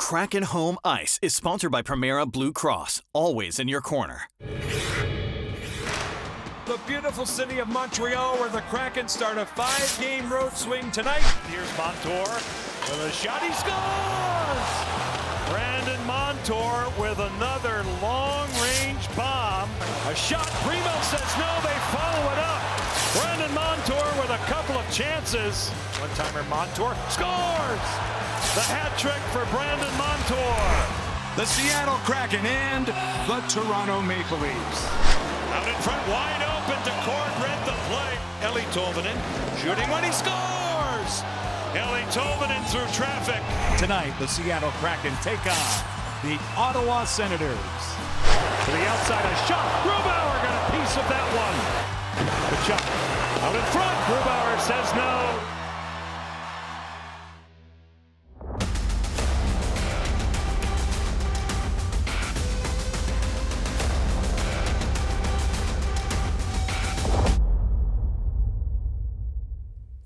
Kraken Home Ice is sponsored by Primera Blue Cross, always in your corner. The beautiful city of Montreal, where the Kraken start a 5-game road swing tonight. Here's Montour with a shot, he scores! Brandon Montour with another long-range bomb. A shot, Primo says no, they follow it up. Brandon Montour with a couple of chances. One-timer Montour scores! The hat trick for Brandon Montour. The Seattle Kraken and the Toronto Maple Leafs. Out in front, wide open, Decord read the play. Eli Tolvanen shooting when he scores! Eli Tolvanen through traffic. Tonight, the Seattle Kraken take on the Ottawa Senators. To the outside, a shot. Grubauer got a piece of that one. Kachuk out in front. Grubauer says no.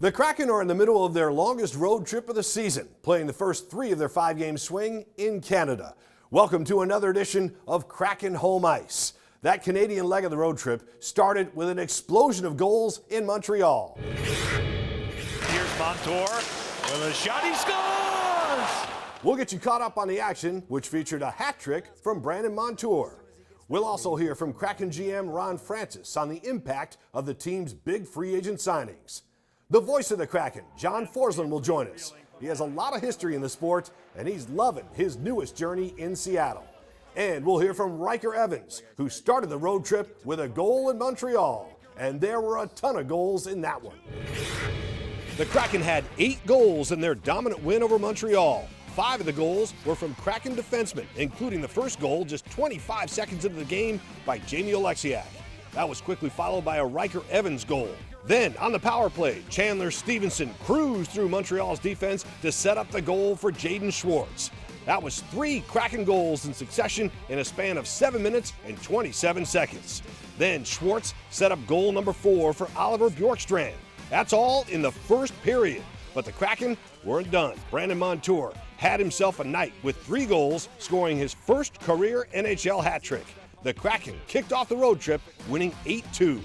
The Kraken are in the middle of their longest road trip of the season, playing the first 3 of their 5-game swing in Canada. Welcome to another edition of Kraken Home Ice. That Canadian leg of the road trip started with an explosion of goals in Montreal. Here's Montour with a shot, he scores! We'll get you caught up on the action, which featured a hat trick from Brandon Montour. We'll also hear from Kraken GM Ron Francis on the impact of the team's big free agent signings. The voice of the Kraken, John Forsland, will join us. He has a lot of history in the sport, and he's loving his newest journey in Seattle. And we'll hear from Riker Evans, who started the road trip with a goal in Montreal. And there were a ton of goals in that one. The Kraken had 8 goals in their dominant win over Montreal. 5 of the goals were from Kraken defensemen, including the first goal just 25 seconds into the game by Jamie Oleksiak. That was quickly followed by a Riker Evans goal. Then, on the power play, Chandler Stevenson cruised through Montreal's defense to set up the goal for Jaden Schwartz. That was 3 Kraken goals in succession in a span of 7 minutes and 27 seconds. Then Schwartz set up goal number 4 for Oliver Bjorkstrand. That's all in the first period. But the Kraken weren't done. Brandon Montour had himself a night with 3 goals, scoring his first career NHL hat trick. The Kraken kicked off the road trip, winning 8-2.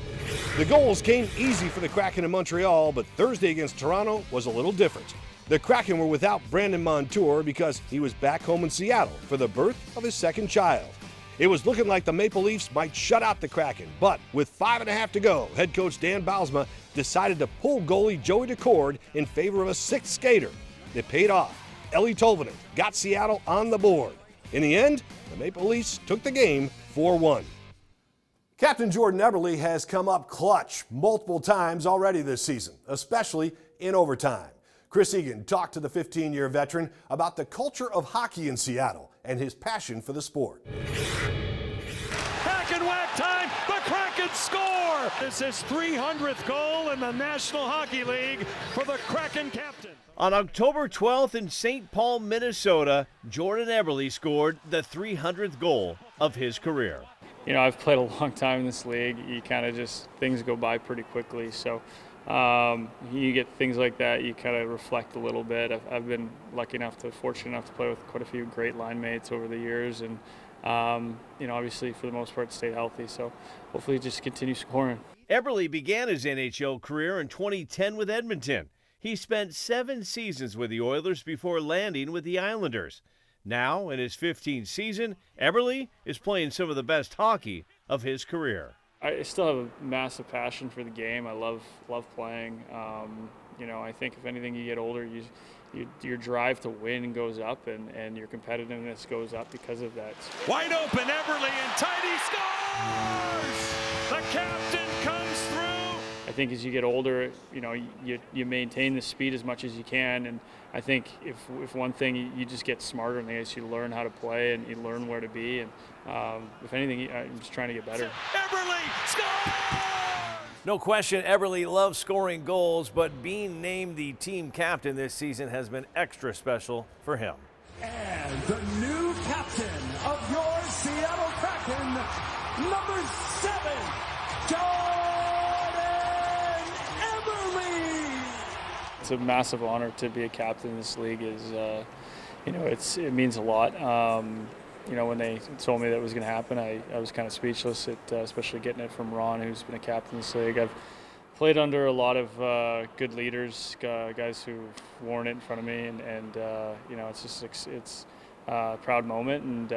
The goals came easy for the Kraken in Montreal, but Thursday against Toronto was a little different. The Kraken were without Brandon Montour because he was back home in Seattle for the birth of his second child. It was looking like the Maple Leafs might shut out the Kraken, but with 5.5 to go, head coach Dan Bylsma decided to pull goalie Joey Decord in favor of a 6th skater. It paid off. Eli Tolvanen got Seattle on the board. In the end, the Maple Leafs took the game 4-1. Captain Jordan Eberle has come up clutch multiple times already this season, especially in overtime. Chris Egan talked to the 15-year veteran about the culture of hockey in Seattle and his passion for the sport. Hack and whack time, the Kraken score! This is 300th goal in the National Hockey League for the Kraken captain. On October 12th in St. Paul, Minnesota, Jordan Eberle scored the 300th goal of his career. You know, I've played a long time in this league. You kind of just, things go by pretty quickly. So you get things like that, you kind of reflect a little bit. I've been fortunate enough to play with quite a few great line mates over the years. And, you know, obviously for the most part stayed healthy. So hopefully just continue scoring. Eberle began his NHL career in 2010 with Edmonton. He spent 7 seasons with the Oilers before landing with the Islanders. Now, in his 15th season, Eberle is playing some of the best hockey of his career. I still have a massive passion for the game. I love playing. You know, I think if anything, you get older, your drive to win goes up, and your competitiveness goes up because of that. Wide open, Eberle, and tight, scores! The captain comes through! I think as you get older, you know, you maintain the speed as much as you can, and I think if one thing, you just get smarter in the ice. You learn how to play, and you learn where to be, and if anything, I'm just trying to get better. Eberle scores! No question, Eberle loves scoring goals, but being named the team captain this season has been extra special for him. And the new captain of your Seattle Kraken, number 7, Jordan Eberle. It's a massive honor to be a captain in this league. it means a lot. When they told me that was going to happen, I was kind of speechless, especially getting it from Ron, who's been a captain in this league. I've played under a lot of good leaders, guys who've worn it in front of me, and it's a proud moment, and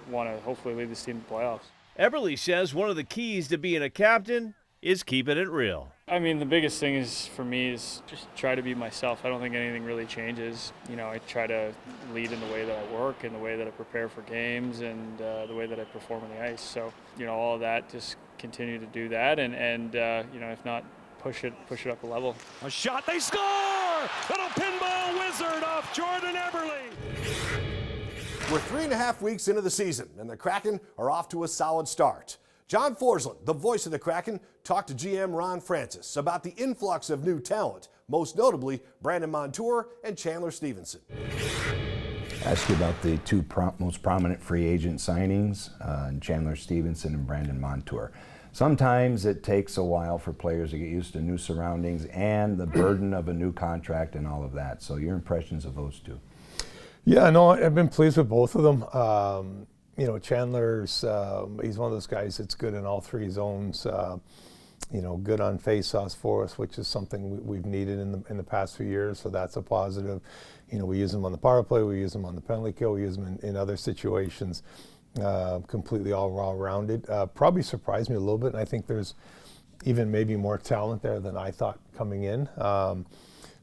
want to hopefully lead this team to playoffs. Eberle says one of the keys to being a captain is keeping it real. I mean, the biggest thing is for me is just try to be myself. I don't think anything really changes. I try to lead in the way that I work, in the way that I prepare for games, and the way that I perform on the ice. So, all of that, just continue to do that, and if not, push it up a level. A shot, they score! Little pinball wizard off Jordan Eberle. We're 3.5 weeks into the season, and the Kraken are off to a solid start. John Forsland, the voice of the Kraken, talked to GM Ron Francis about the influx of new talent, most notably Brandon Montour and Chandler Stevenson. Ask you about the two most prominent free agent signings, Chandler Stevenson and Brandon Montour. Sometimes it takes a while for players to get used to new surroundings and the burden of a new contract and all of that. So your impressions of those two? Yeah, no, I've been pleased with both of them. Chandler's, he's one of those guys that's good in all three zones. Good on face-offs for us, which is something we've needed in the past few years, so that's a positive. We use him on the power play, we use him on the penalty kill, we use him in other situations. Completely all-rounded. Probably surprised me a little bit, and I think there's even maybe more talent there than I thought coming in.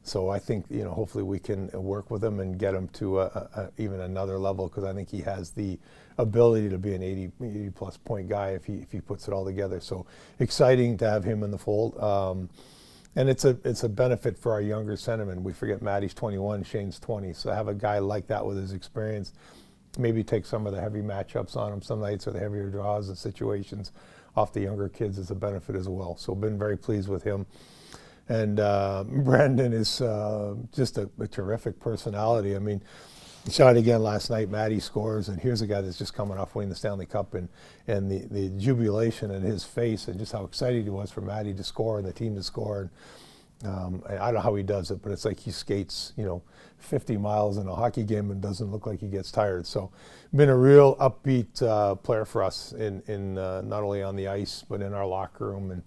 So I think, hopefully we can work with him and get him to even another level, because I think he has the ability to be an 80-plus point guy if he puts it all together. So exciting to have him in the fold. And it's a benefit for our younger centermen. We forget Matty's 21, Shane's 20. So have a guy like that with his experience, maybe take some of the heavy matchups on him some nights, or the heavier draws and situations off the younger kids is a benefit as well. So been very pleased with him. And Brandon is just a terrific personality. I mean, he shot again last night. Matty scores, and here's a guy that's just coming off winning the Stanley Cup, and the jubilation in his face, and just how excited he was for Matty to score and the team to score. And I don't know how he does it, but it's like he skates, 50 miles in a hockey game and doesn't look like he gets tired. So, been a real upbeat player for us in not only on the ice but in our locker room and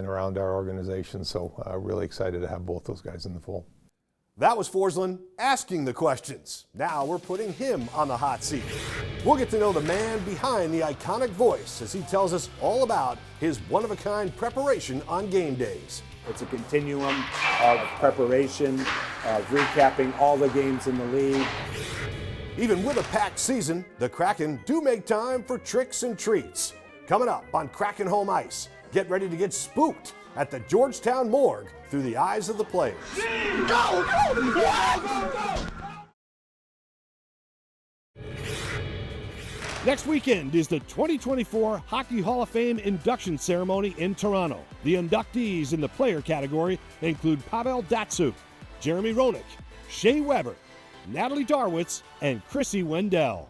around our organization. So really excited to have both those guys in the fold. That was Forsland asking the questions. Now we're putting him on the hot seat. We'll get to know the man behind the iconic voice as he tells us all about his one-of-a-kind preparation on game days. It's a continuum of preparation, of recapping all the games in the league. Even with a packed season, the Kraken do make time for tricks and treats. Coming up on Kraken Home Ice, get ready to get spooked at the Georgetown morgue through the eyes of the players. Go! Go! Next weekend is the 2024 Hockey Hall of Fame induction ceremony in Toronto. The inductees in the player category include Pavel Datsyuk, Jeremy Roenick, Shea Weber, Natalie Darwitz, and Chrissy Wendell.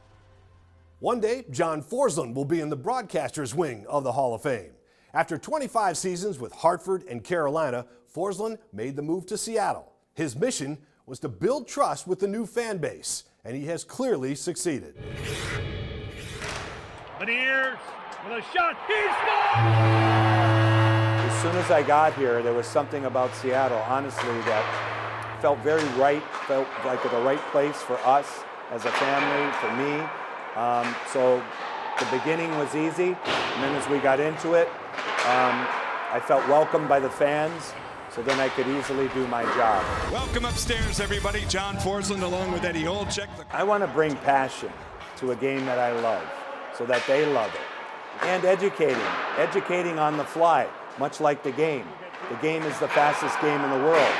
One day, John Forsland will be in the broadcaster's wing of the Hall of Fame. After 25 seasons with Hartford and Carolina, Forsland made the move to Seattle. His mission was to build trust with the new fan base, and he has clearly succeeded. Beniers with a shot, he scores! As soon as I got here, there was something about Seattle, honestly, that felt very right, felt like the right place for us as a family, for me. So the beginning was easy, and then as we got into it, I felt welcomed by the fans, so then I could easily do my job. Welcome upstairs, everybody. John Forsland along with Eddie Olczyk. I want to bring passion to a game that I love, so that they love it. And educating on the fly, much like the game. The game is the fastest game in the world,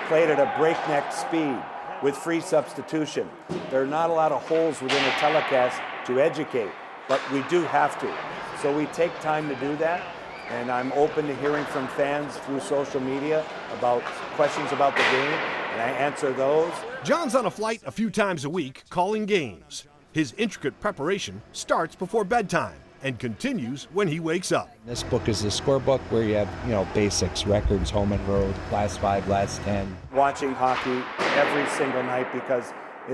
played at a breakneck speed with free substitution. There are not a lot of holes within a telecast to educate, but we do have to. So we take time to do that, and I'm open to hearing from fans through social media about questions about the game, and I answer those. John's on a flight a few times a week calling games. His intricate preparation starts before bedtime and continues when he wakes up. This book is the scorebook where you have, basics, records, home and road, last 5, last 10. Watching hockey every single night because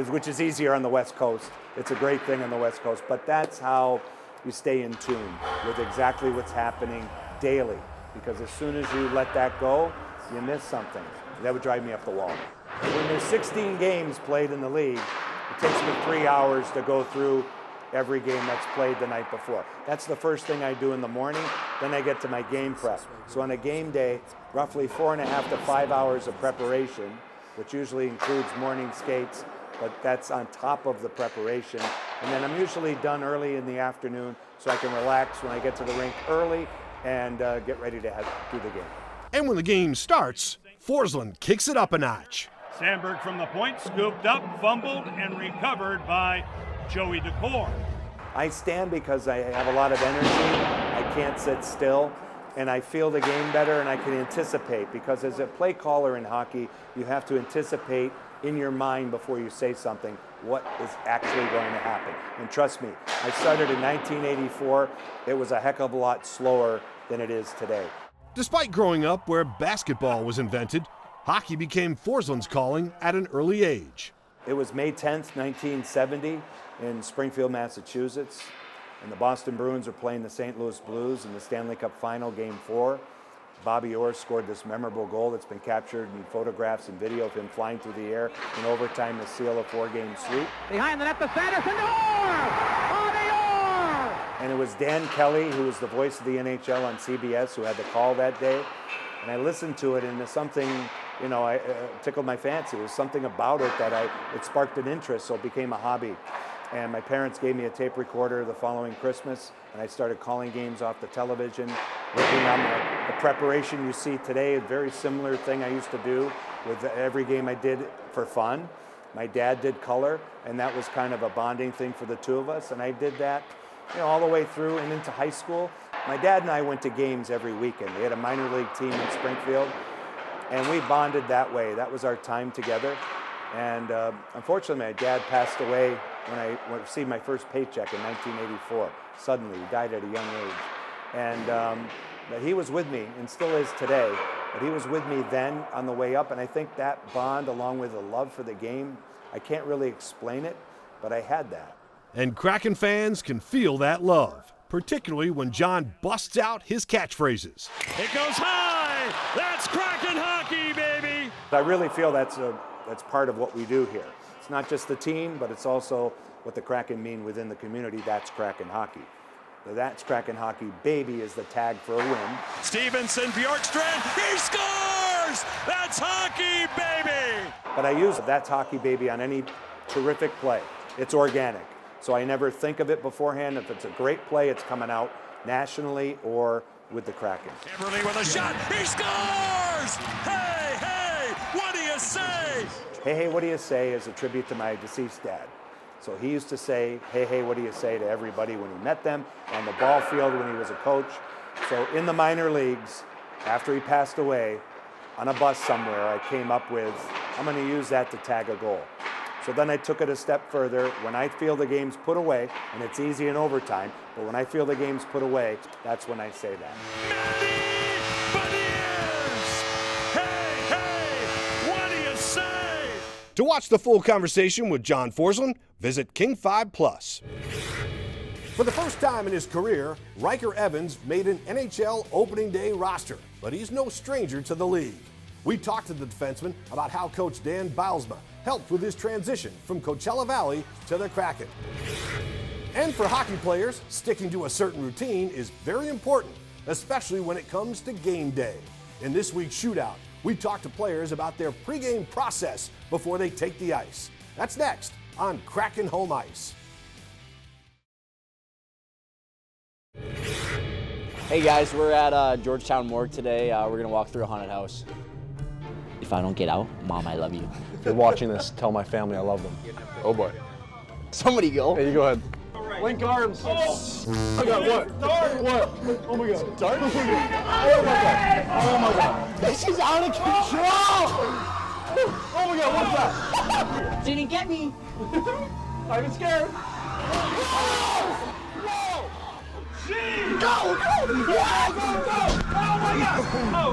which is easier on the West Coast. It's a great thing on the West Coast, but that's how you stay in tune with exactly what's happening daily, because as soon as you let that go, you miss something. That would drive me up the wall. When there's 16 games played in the league, it takes me 3 hours to go through every game that's played the night before. That's the first thing I do in the morning, then I get to my game prep. So on a game day, roughly 4.5 to 5 hours of preparation, which usually includes morning skates, but that's on top of the preparation. And then I'm usually done early in the afternoon so I can relax when I get to the rink early and get ready to do the game. And when the game starts, Forsland kicks it up a notch. Sandberg from the point, scooped up, fumbled, and recovered by Joey Decor. I stand because I have a lot of energy. I can't sit still, and I feel the game better, and I can anticipate, because as a play caller in hockey, you have to anticipate in your mind before you say something what is actually going to happen. And trust me, I started in 1984. It was a heck of a lot slower than it is today. Despite growing up where basketball was invented, hockey became Forsland's calling at an early age. It was May 10th, 1970 in Springfield, Massachusetts, and the Boston Bruins were playing the St. Louis Blues in the Stanley Cup Final, Game 4. Bobby Orr scored this memorable goal that's been captured in photographs and video of him flying through the air in overtime to seal a 4-game sweep. Behind the net, the Sanderson, Orr! And it was Dan Kelly, who was the voice of the NHL on CBS, who had the call that day. And I listened to it, and there's something, you know, tickled my fancy. There was something about it that it sparked an interest, so it became a hobby. And my parents gave me a tape recorder the following Christmas, and I started calling games off the television, working on the preparation you see today, a very similar thing I used to do with every game I did for fun. My dad did color, and that was kind of a bonding thing for the two of us, and I did that, you know, all the way through and into high school. My dad and I went to games every weekend. We had a minor league team in Springfield, and we bonded that way. That was our time together. And unfortunately, my dad passed away when I received my first paycheck in 1984. Suddenly, he died at a young age. And but he was with me, and still is today, but he was with me then on the way up, and I think that bond, along with the love for the game, I can't really explain it, but I had that. And Kraken fans can feel that love, particularly when John busts out his catchphrases. It goes high! That's Kraken hockey, baby! I really feel that's part of what we do here. It's not just the team, but it's also what the Kraken mean within the community. That's Kraken hockey. The That's Kraken hockey, baby, is the tag for a win. Stevenson, Bjorkstrand, he scores! That's hockey, baby! But I use That's Hockey, baby on any terrific play. It's organic. So I never think of it beforehand. If it's a great play, it's coming out nationally or with the Kraken. Eberle with a shot, he scores! Hey, hey, what do you say? Hey, hey, what do you say is a tribute to my deceased dad. So he used to say, hey, hey, what do you say to everybody when he met them, on the ball field when he was a coach. So in the minor leagues, after he passed away, on a bus somewhere, I came up with, I'm going to use that to tag a goal. So then I took it a step further. When I feel the game's put away, and it's easy in overtime, but when I feel the game's put away, that's when I say that. To watch the full conversation with John Forsland, visit King 5 Plus. For the first time in his career, Riker Evans made an NHL opening day roster, but he's no stranger to the league. We talked to the defenseman about how Coach Dan Bylsma helped with his transition from Coachella Valley to the Kraken. And for hockey players, sticking to a certain routine is very important, especially when it comes to game day. In this week's shootout, we talked to players about their pregame process before they take the ice. That's next on Kraken Home Ice. Hey guys, we're at Georgetown Morgue today. We're gonna walk through a haunted house. If I don't get out, Mom, I love you. If you're watching this, tell my family I love them. Oh boy. Somebody go. Hey, you go ahead. Link arms. Oh my God, what? What? Oh my God. Dart? Oh my God. Oh my God. This is out of control! Oh my God, what's that? Didn't get me. I'm scared. No! Jeez! Go! Go! Oh my God! Oh!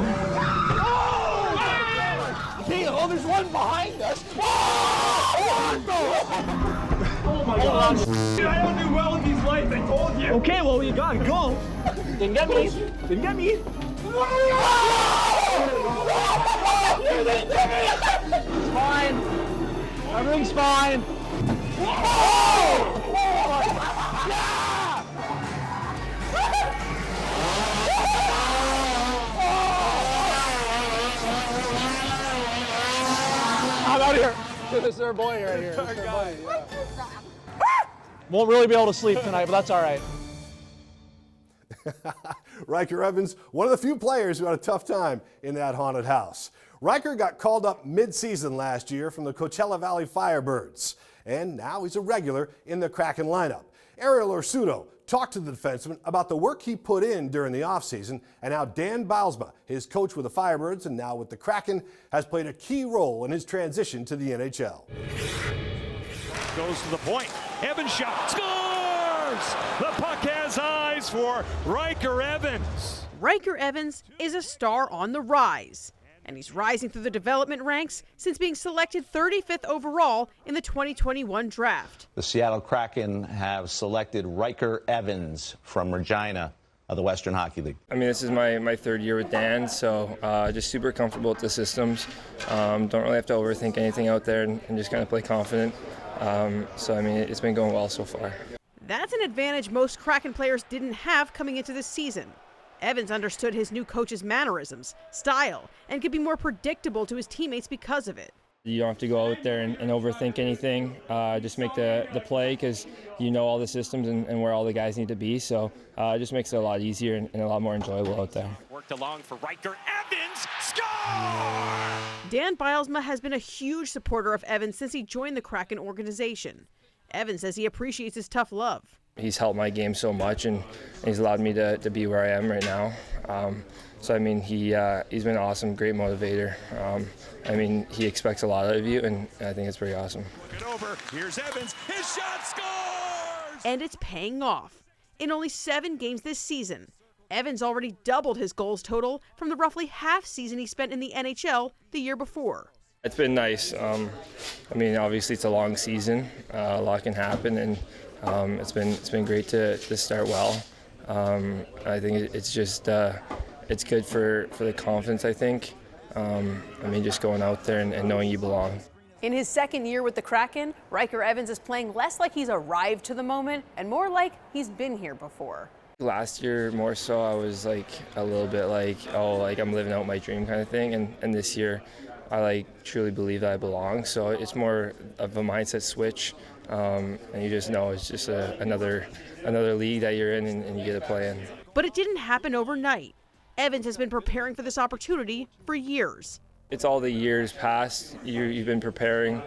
Hey, hold There's one behind us. Oh my God. Dude, I don't do well with these lights, I told you. Okay, well, you gotta go. Didn't get me. Didn't get me. It's fine. Everything's fine. I'm out of here. This is our boy right here. This is our boy, yeah. Won't really be able to sleep tonight, but that's all right. Riker Evans, one of the few players who had a tough time in that haunted house. Riker got called up mid-season last year from the Coachella Valley Firebirds, and now he's a regular in the Kraken lineup. Ariel Orsuto talked to the defenseman about the work he put in during the offseason and how Dan Bylsma, his coach with the Firebirds and now with the Kraken, has played a key role in his transition to the NHL. Goes to the point. Evans shot. Scores! The puck has eyes for Riker Evans. Riker Evans is a star on the rise, and he's rising through the development ranks since being selected 35th overall in the 2021 draft. The Seattle Kraken have selected Riker Evans from Regina of the Western Hockey League. I mean, this is my third year with Dan, so just super comfortable with the systems. Don't really have to overthink anything out there and just kind of play confident. So, I mean, it's been going well so far. That's an advantage most Kraken players didn't have coming into this season. Evans understood his new coach's mannerisms, style, and could be more predictable to his teammates because of it. You don't have to go out there and overthink anything. Just make the play because you know all the systems and where all the guys need to be. So it just makes it a lot easier and a lot more enjoyable out there. Worked along for Riker Evans. Score! Dan Bylsma has been a huge supporter of Evans since he joined the Kraken organization. Evans says he appreciates his tough love. He's helped my game so much, and he's allowed me to be where I am right now. So, I mean, he's been awesome, great motivator. I mean, he expects a lot out of you, and I think it's pretty awesome. Look it over. Here's Evans. His shot scores! And it's paying off. In only 7 games this season, Evans already doubled his goals total from the roughly half season he spent in the NHL the year before. It's been nice. I mean, obviously it's a long season. A lot can happen, and it's been great to start well. I think it's just it's good for the confidence, I think. I mean, just going out there and knowing you belong. In his second year with the Kraken, Riker Evans is playing less like he's arrived to the moment and more like he's been here before. Last year, more so, I was like a little bit like, oh, like I'm living out my dream kind of thing. And this year, I like truly believe that I belong. So it's more of a mindset switch. And you just know it's just another league that you're in and you get to play in. But it didn't happen overnight. Evans has been preparing for this opportunity for years. It's all the years past. You've been preparing,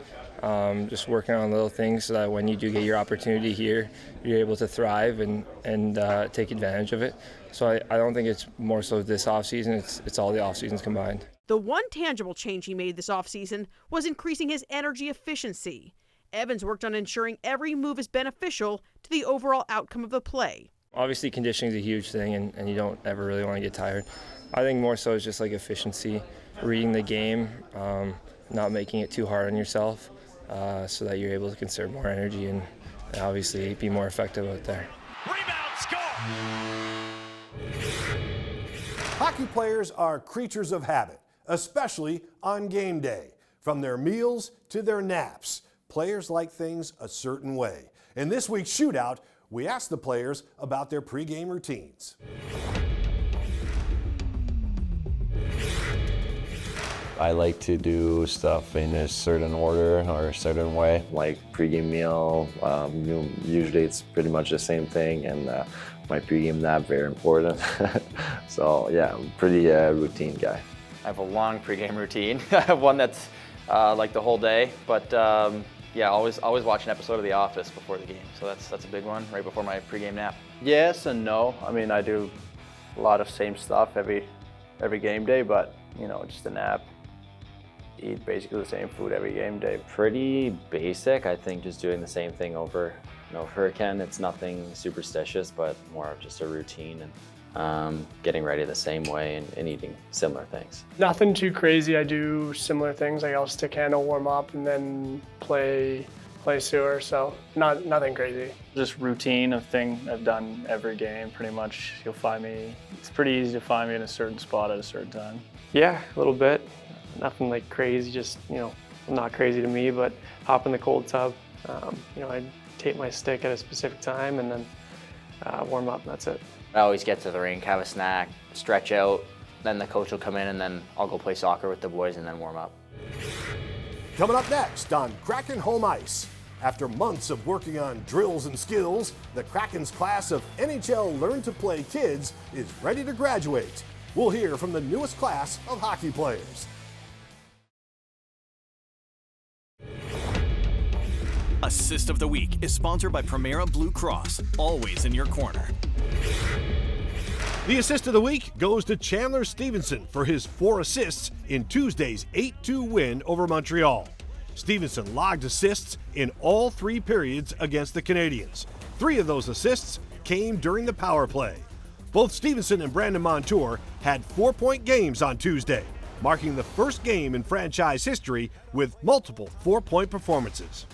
just working on little things so that when you do get your opportunity here, you're able to thrive and take advantage of it. So I don't think it's more so this offseason, it's all the offseasons combined. The one tangible change he made this offseason was increasing his energy efficiency. Evans worked on ensuring every move is beneficial to the overall outcome of the play. Obviously, conditioning is a huge thing, and you don't ever really want to get tired. I think more so it's just like efficiency, reading the game, not making it too hard on yourself, so that you're able to conserve more energy and obviously be more effective out there. Rebound, score! Hockey players are creatures of habit, especially on game day. From their meals to their naps, players like things a certain way. In this week's shootout, we asked the players about their pregame routines. I like to do stuff in a certain order or a certain way, like pregame meal. Usually it's pretty much the same thing, and my pregame nap, very important. So yeah, I'm pretty routine guy. I have a long pregame routine. I have one that's like the whole day, but yeah, always watch an episode of The Office before the game. So that's a big one, right before my pregame nap. Yes and no. I mean, I do a lot of same stuff every game day, but you know, just a nap. Eat basically the same food every game day. Pretty basic, I think, just doing the same thing over and over again. It's nothing superstitious, but more of just a routine. And getting ready the same way and eating similar things. Nothing too crazy. I do similar things, like I'll stick handle, warm up, and then play sewer, so nothing crazy. Just routine of thing I've done every game, pretty much. You'll find me, it's pretty easy to find me in a certain spot at a certain time. Yeah, a little bit. Nothing like crazy, just, not crazy to me, but hop in the cold tub. I tape my stick at a specific time and then warm up, and that's it. I always get to the rink, have a snack, stretch out, then the coach will come in and then I'll go play soccer with the boys and then warm up. Coming up next on Kraken Home Ice. After months of working on drills and skills, the Kraken's class of NHL Learn to Play kids is ready to graduate. We'll hear from the newest class of hockey players. Assist of the Week is sponsored by Primera Blue Cross, always in your corner. The assist of the week goes to Chandler Stevenson for his 4 assists in Tuesday's 8-2 win over Montreal. Stevenson logged assists in all 3 periods against the Canadiens. 3 of those assists came during the power play. Both Stevenson and Brandon Montour had 4-point games on Tuesday, marking the first game in franchise history with multiple 4-point performances.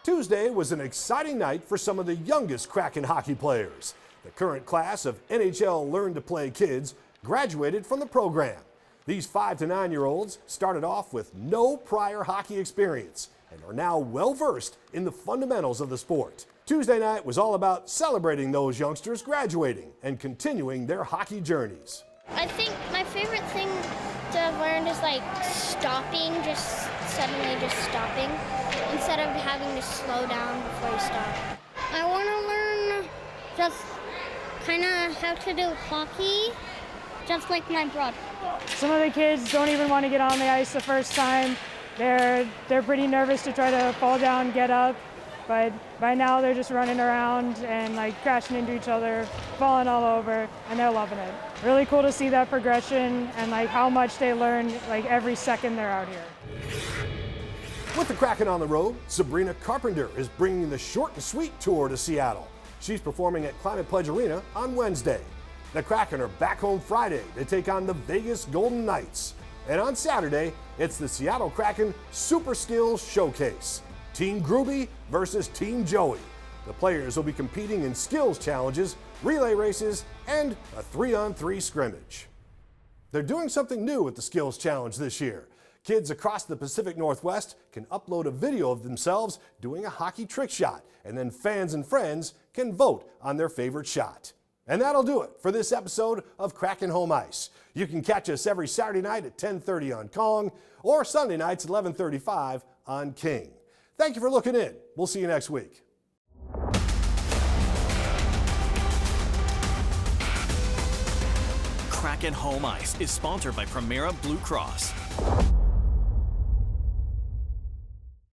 Tuesday was an exciting night for some of the youngest Kraken hockey players. The current class of NHL Learn to Play kids graduated from the program. These 5 to 9-year-olds started off with no prior hockey experience and are now well-versed in the fundamentals of the sport. Tuesday night was all about celebrating those youngsters graduating and continuing their hockey journeys. I think my favorite thing that I've learned is like stopping, just suddenly just stopping, instead of having to slow down before you stop. I want to learn just kind of how to do hockey, just like my brother. Some of the kids don't even want to get on the ice the first time. They're pretty nervous to try to fall down, get up, but by now they're just running around and like crashing into each other, falling all over, and they're loving it. Really cool to see that progression and like how much they learn like every second they're out here. With the Kraken on the road, Sabrina Carpenter is bringing the short and sweet tour to Seattle. She's performing at Climate Pledge Arena on Wednesday. The Kraken are back home Friday to take on the Vegas Golden Knights. And on Saturday, it's the Seattle Kraken Super Skills Showcase. Team Groovy versus Team Joey. The players will be competing in skills challenges, relay races, and a 3-on-3 scrimmage. They're doing something new with the Skills Challenge this year. Kids across the Pacific Northwest can upload a video of themselves doing a hockey trick shot, and then fans and friends can vote on their favorite shot. And that'll do it for this episode of Kraken Home Ice. You can catch us every Saturday night at 10:30 on Kong or Sunday nights at 11:35 on King. Thank you for looking in. We'll see you next week. Kraken Home Ice is sponsored by Primera Blue Cross.